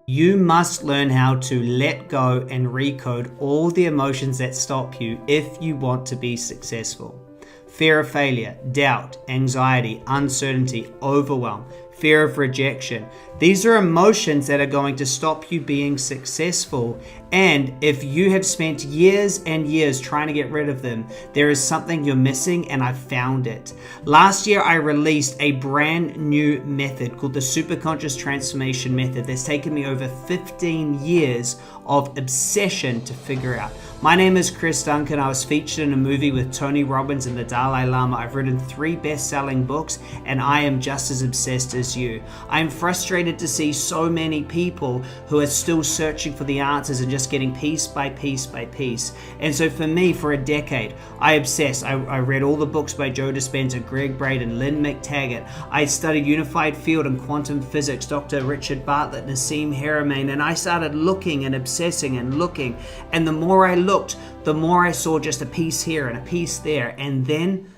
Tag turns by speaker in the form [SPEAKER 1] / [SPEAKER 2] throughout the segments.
[SPEAKER 1] You must learn how to let go and recode all the emotions that stop you if you want to be successful. Fear of failure, doubt, anxiety, uncertainty, overwhelm, fear of rejection. These are emotions that are going to stop you being successful. And if you have spent years and years trying to get rid of them, there is something you're missing, and I found it. Last year, I released a brand new method called the Superconscious Transformation Method that's taken me over 15 years of obsession to figure out. My name is Chris Duncan. I was featured in a movie with Tony Robbins and the Dalai Lama. I've written 3 best-selling books, and I am just as obsessed as you. I'm frustrated to see so many people who are still searching for the answers and just getting piece by piece by piece. And so for me, for a decade, I obsessed. I read all the books by Joe Dispenza, Greg Braden, Lynn McTaggart. I studied unified field and quantum physics, Dr. Richard Bartlett, Nassim Haramein, and I started looking and obsessing and looking. And the more I looked, the more I saw just a piece here and a piece there. And then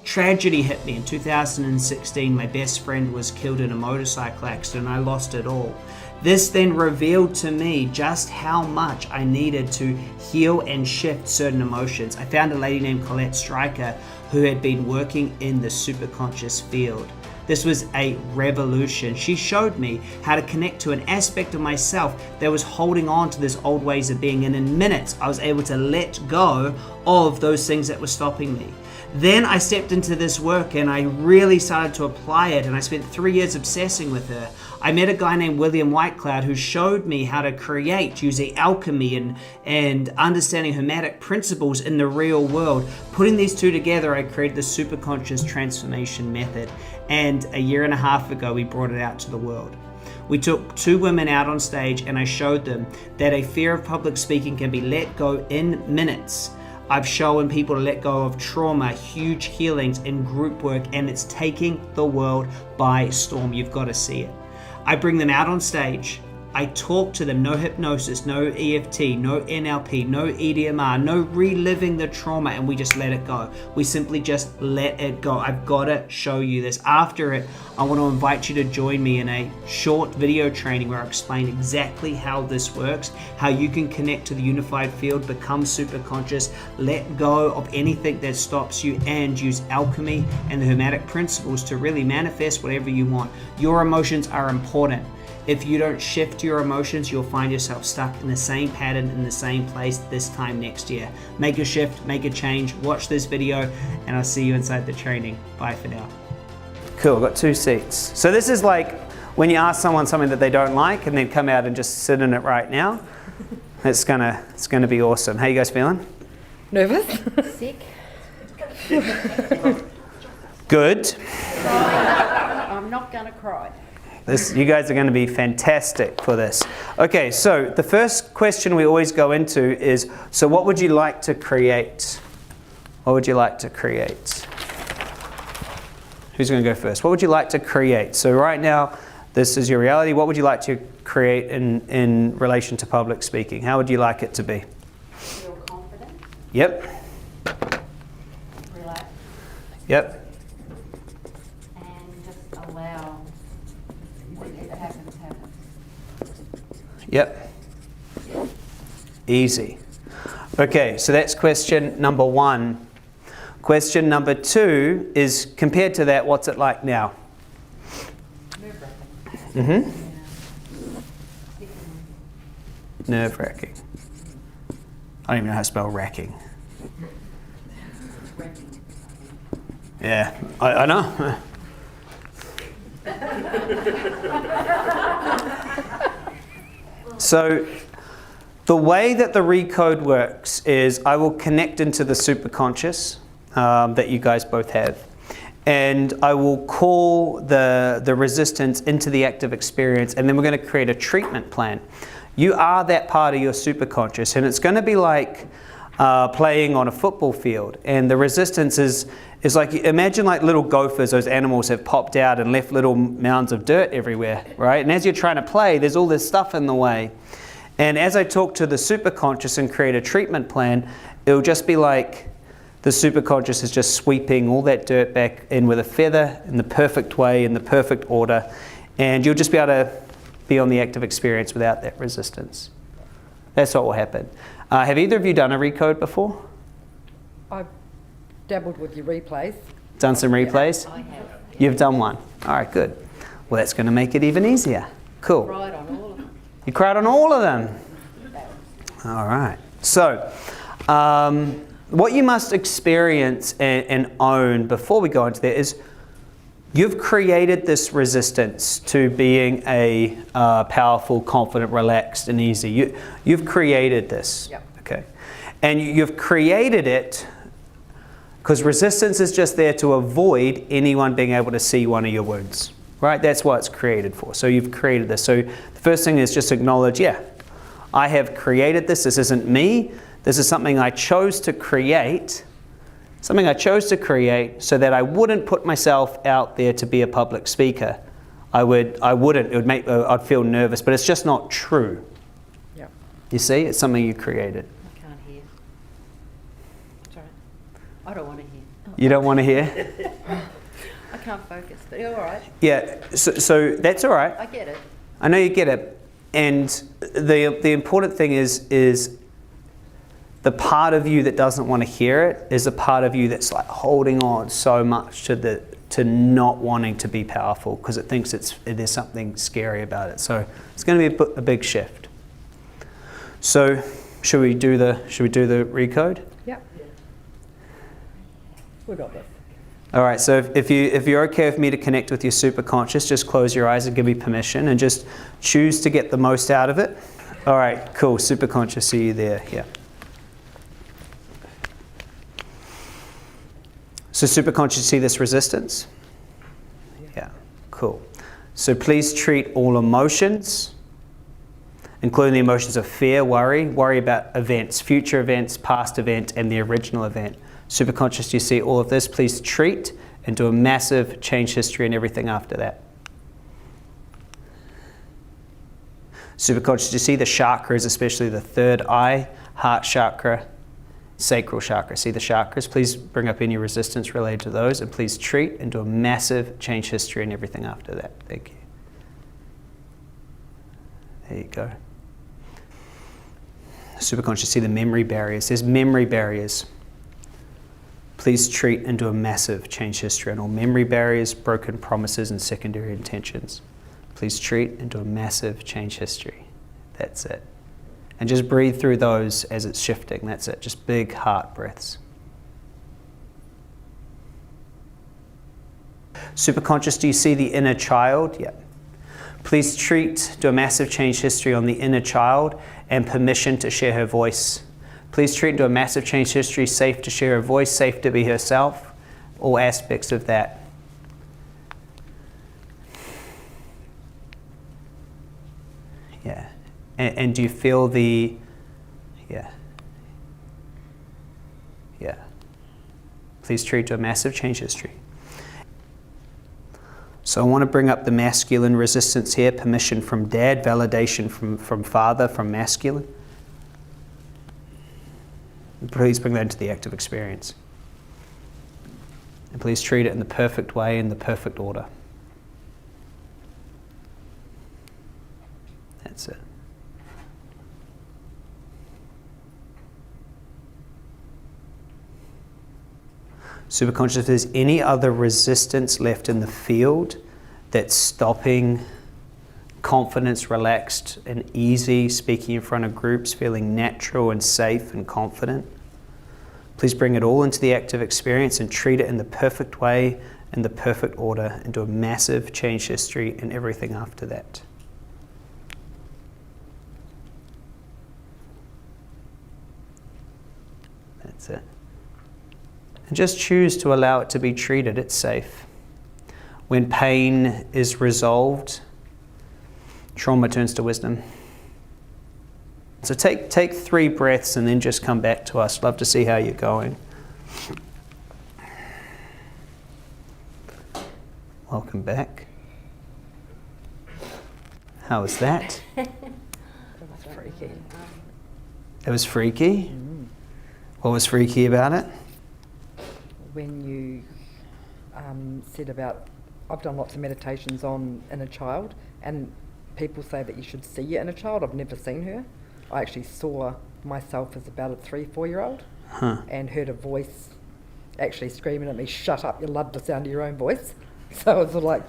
[SPEAKER 1] tragedy hit me in 2016. My best friend was killed in a motorcycle accident and I lost it all. This then revealed to me just how much I needed to heal and shift certain emotions. I found a lady named Colette Stryker who had been working in the superconscious field. This was a revolution. She showed me how to connect to an aspect of myself that was holding on to this old ways of being, and in minutes I was able to let go of those things that were stopping me. Then I stepped into this work and I really started to apply it, and I spent 3 years obsessing with her. I met a guy named William Whitecloud who showed me how to create using alchemy and understanding hermetic principles in the real world. Putting these two together, I created the Superconscious Transformation Method, and a year and a half ago we brought it out to the world. We took 2 women out on stage and I showed them that a fear of public speaking can be let go in minutes. I've shown people to let go of trauma, huge healings in group work, and it's taking the world by storm. You've got to see it. I bring them out on stage. I talk to them, no hypnosis, no EFT, no NLP, no EDMR, no reliving the trauma, and we just let it go. We simply just let it go. I've got to show you this. After it, I want to invite you to join me in a short video training where I explain exactly how this works, how you can connect to the unified field, become super conscious, let go of anything that stops you, and use alchemy and the hermetic principles to really manifest whatever you want. Your emotions are important. If you don't shift your emotions, you'll find yourself stuck in the same pattern in the same place this time next year. Make a shift, make a change, watch this video, and I'll see you inside the training. Bye for now. Cool, I've got 2 seats. So this is like when you ask someone something that they don't like and then come out and just sit in it right now. It's gonna be awesome. How you guys feeling?
[SPEAKER 2] Nervous? Sick.
[SPEAKER 1] Good.
[SPEAKER 2] I'm not gonna cry.
[SPEAKER 1] You guys are going to be fantastic for this. Okay, so the first question we always go into is, so what would you like to create? What would you like to create? Who's going to go first? What would you like to create? So right now, this is your reality. What would you like to create in relation to public speaking? How would you like it to be?
[SPEAKER 2] Feel confident.
[SPEAKER 1] Yep.
[SPEAKER 2] Relax.
[SPEAKER 1] Yep.
[SPEAKER 2] And just allow whatever happens, happens.
[SPEAKER 1] Yep. Easy. Okay, so that's question number 1. Question number 2 is, compared to that, what's it like now?
[SPEAKER 2] Nerve-wracking.
[SPEAKER 1] Nerve-wracking. I don't even know how to spell racking. Yeah, I know. So the way that the recode works is I will connect into the superconscious that you guys both have, and I will call the resistance into the active experience, and then we're going to create a treatment plan. You are that part of your superconscious, and it's going to be like playing on a football field, and the resistance is like, imagine like little gophers. Those animals have popped out and left little mounds of dirt everywhere, right? And as you're trying to play, there's all this stuff in the way. And as I talk to the superconscious and create a treatment plan, it'll just be like the superconscious is just sweeping all that dirt back in with a feather in the perfect way, in the perfect order, and you'll just be able to be on the active experience without that resistance. That's what will happen. Have either of you done a recode before?
[SPEAKER 3] I've dabbled with your replays.
[SPEAKER 1] Done some replays?
[SPEAKER 2] I have.
[SPEAKER 1] You've done one. All right, good. Well, that's going to make it even easier. Cool.
[SPEAKER 2] Cried on all of them.
[SPEAKER 1] You cried on all of them. All right. So, what you must experience and own before we go into that is you've created this resistance to being a powerful, confident, relaxed, and easy. You've created this.
[SPEAKER 3] Yep.
[SPEAKER 1] Okay. And you've created it because resistance is just there to avoid anyone being able to see one of your wounds. Right? That's what it's created for. So you've created this. So the first thing is just acknowledge, yeah, I have created this. This isn't me. This is something I chose to create. Something I chose to create so that I wouldn't put myself out there to be a public speaker. I wouldn't. It would make. I'd feel nervous, but it's just not true.
[SPEAKER 3] Yeah.
[SPEAKER 1] You see, it's something you created.
[SPEAKER 2] I can't hear. Sorry. I don't want to hear.
[SPEAKER 1] You don't want to hear?
[SPEAKER 2] I can't focus, but you're all right.
[SPEAKER 1] Yeah. So that's all right.
[SPEAKER 2] I get it.
[SPEAKER 1] I know you get it. And the important thing is the part of you that doesn't want to hear it is a part of you that's like holding on so much to not wanting to be powerful because it thinks there's something scary about it. So it's going to be a big shift. So should we do the recode?
[SPEAKER 3] Yep. We got this.
[SPEAKER 1] All right. So if you're okay with me to connect with your superconscious, just close your eyes and give me permission and just choose to get the most out of it. All right. Cool. Superconscious. See you there. Yeah. So superconscious, see this resistance? Yeah, cool. So please treat all emotions, including the emotions of fear, worry about events, future events, past event, and the original event. Superconscious, you see all of this? Please treat and do a massive change history and everything after that. Superconscious, you see the chakras, especially the third eye, heart chakra, sacral chakra. See the chakras? Please bring up any resistance related to those and please treat and do a massive change history and everything after that. Thank you. There you go. Superconscious, see the memory barriers. There's memory barriers. Please treat and do a massive change history on all memory barriers, broken promises, and secondary intentions. Please treat and do a massive change history. That's it. And just breathe through those as it's shifting. That's it. Just big heart breaths. Superconscious, do you see the inner child? Yeah. Please treat, do a massive change history on the inner child and permission to share her voice. Please treat and do a massive change history, safe to share her voice, safe to be herself, all aspects of that. Yeah. And do you feel the, yeah. Please treat to a massive change history. So I want to bring up the masculine resistance here, permission from dad, validation from father, from masculine. And please bring that into the active experience. And please treat it in the perfect way, in the perfect order. That's it. Superconscious, if there's any other resistance left in the field that's stopping confidence, relaxed and easy, speaking in front of groups, feeling natural and safe and confident, please bring it all into the active experience and treat it in the perfect way, in the perfect order, and do a massive change history and everything after that. That's it. And just choose to allow it to be treated. It's safe. When pain is resolved, trauma turns to wisdom. So take 3 breaths and then just come back to us. Love to see how you're going. Welcome back. How was that?
[SPEAKER 3] It was freaky.
[SPEAKER 1] It was freaky? What was freaky about it?
[SPEAKER 3] When you said about, I've done lots of meditations on inner child, and people say that you should see it in a child. I've never seen her. I actually saw myself as about a 3-4-year-old and heard a voice actually screaming at me, "Shut up, you love the sound of your own voice." So I was like...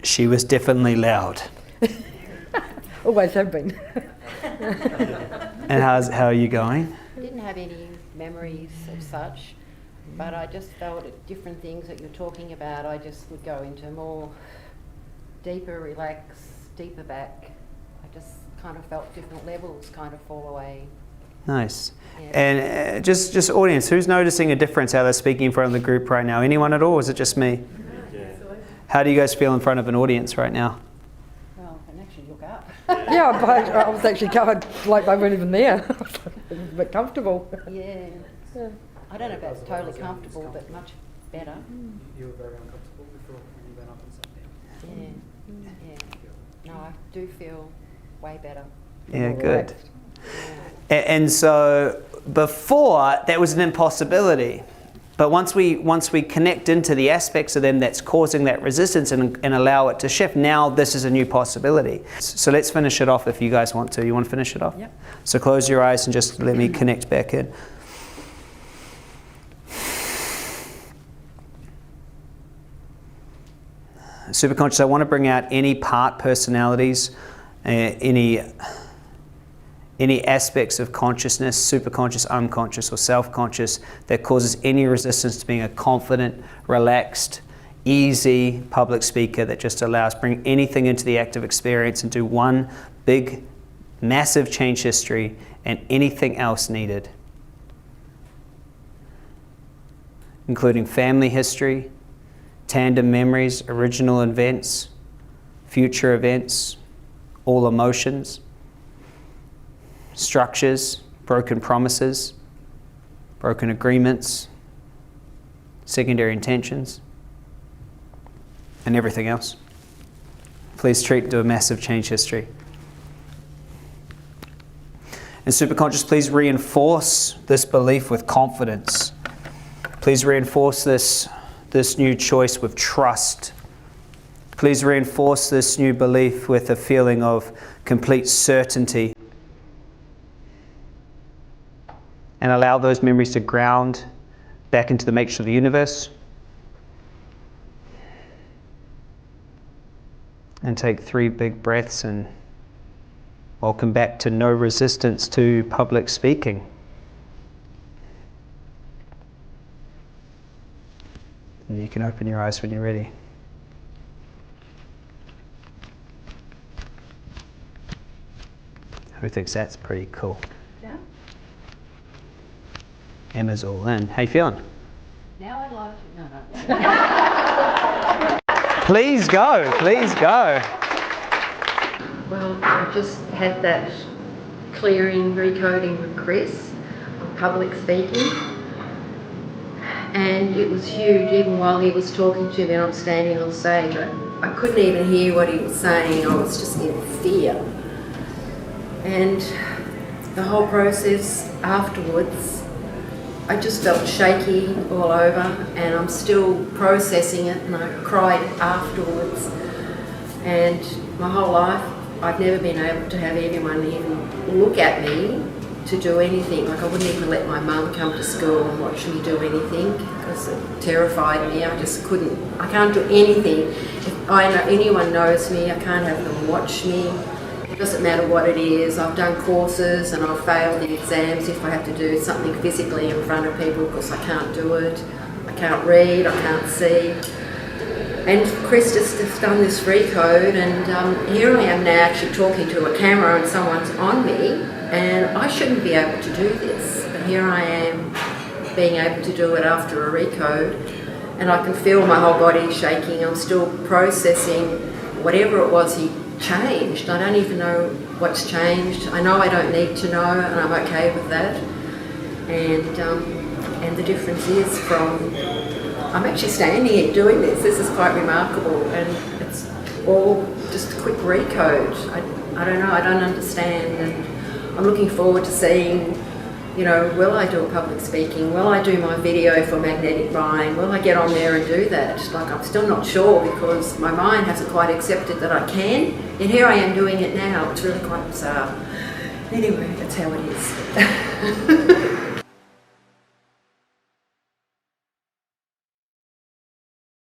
[SPEAKER 1] She was definitely loud.
[SPEAKER 3] Always have been.
[SPEAKER 1] And how are you going?
[SPEAKER 2] I didn't have any memories of such, but I just felt at different things that you're talking about, I just would go into more deeper relax, deeper back. I just kind of felt different levels kind of fall away.
[SPEAKER 1] Nice.
[SPEAKER 2] Yeah.
[SPEAKER 1] And just audience, who's noticing a difference how they're speaking in front of the group right now? Anyone at all, or is it just me?
[SPEAKER 2] Yeah.
[SPEAKER 1] How do you guys feel in front of an audience right now?
[SPEAKER 2] Well, I can actually look up.
[SPEAKER 3] Yeah, but I was actually going like they weren't even there. It was a bit comfortable.
[SPEAKER 2] Yeah. I don't know if that's totally comfortable, but much better.
[SPEAKER 4] You were very uncomfortable before when you went up and sat down.
[SPEAKER 2] Yeah. No, I do feel way better.
[SPEAKER 1] Yeah,
[SPEAKER 3] More
[SPEAKER 1] good.
[SPEAKER 3] relaxed.
[SPEAKER 1] And so before, that was an impossibility. But once we connect into the aspects of them that's causing that resistance and allow it to shift, now this is a new possibility. So let's finish it off if you guys want to. You want to finish it off?
[SPEAKER 3] Yep.
[SPEAKER 1] So close your eyes and just let me connect back in. Superconscious, I want to bring out any part personalities, any aspects of consciousness, superconscious, unconscious, or self-conscious, that causes any resistance to being a confident, relaxed, easy public speaker that just allows, bring anything into the active experience and do one big, massive change history and anything else needed, including family history, tandem memories, original events, future events, all emotions, structures, broken promises, broken agreements, secondary intentions, and everything else. Please treat to a massive change history. And Superconscious, please reinforce this belief with confidence. Please reinforce this new choice with trust. Please reinforce this new belief with a feeling of complete certainty. And allow those memories to ground back into the matrix of the universe. And take 3 big breaths and welcome back to no resistance to public speaking. And you can open your eyes when you're ready. Who thinks that's pretty cool?
[SPEAKER 2] Yeah.
[SPEAKER 1] Emma's all in. How you feeling?
[SPEAKER 2] Now I'd like to... No.
[SPEAKER 1] Please go, please go.
[SPEAKER 2] Well, I just had that clearing, recoding with Chris on public speaking. And it was huge, even while he was talking to me and I'm standing on stage. I couldn't even hear what he was saying, I was just in fear. And the whole process afterwards, I just felt shaky all over and I'm still processing it, and I cried afterwards. And my whole life, I've never been able to have anyone even look at me to do anything. Like I wouldn't even let my mum come to school and watch me do anything because it terrified me. I just couldn't, I can't do anything. If anyone knows me, I can't have them watch me. It doesn't matter what it is. I've done courses and I've failed the exams if I have to do something physically in front of people because I can't do it. I can't read, I can't see. And Chris just has done this recode, and here I am now actually talking to a camera and someone's on me, and I shouldn't be able to do this. But here I am being able to do it after a recode, and I can feel my whole body shaking. I'm still processing whatever it was he changed. I don't even know what's changed. I know I don't need to know, and I'm okay with that. And the difference is from, I'm actually standing here doing this. This is quite remarkable, and it's all just a quick recode. I don't know, I don't understand, and I'm looking forward to seeing You know, will I do a public speaking? Will I do my video for magnetic buying? Will I get on there and do that? Like, I'm still not sure because my mind hasn't quite accepted that I can. And here I am doing it now. It's really quite bizarre. Anyway, that's how it is.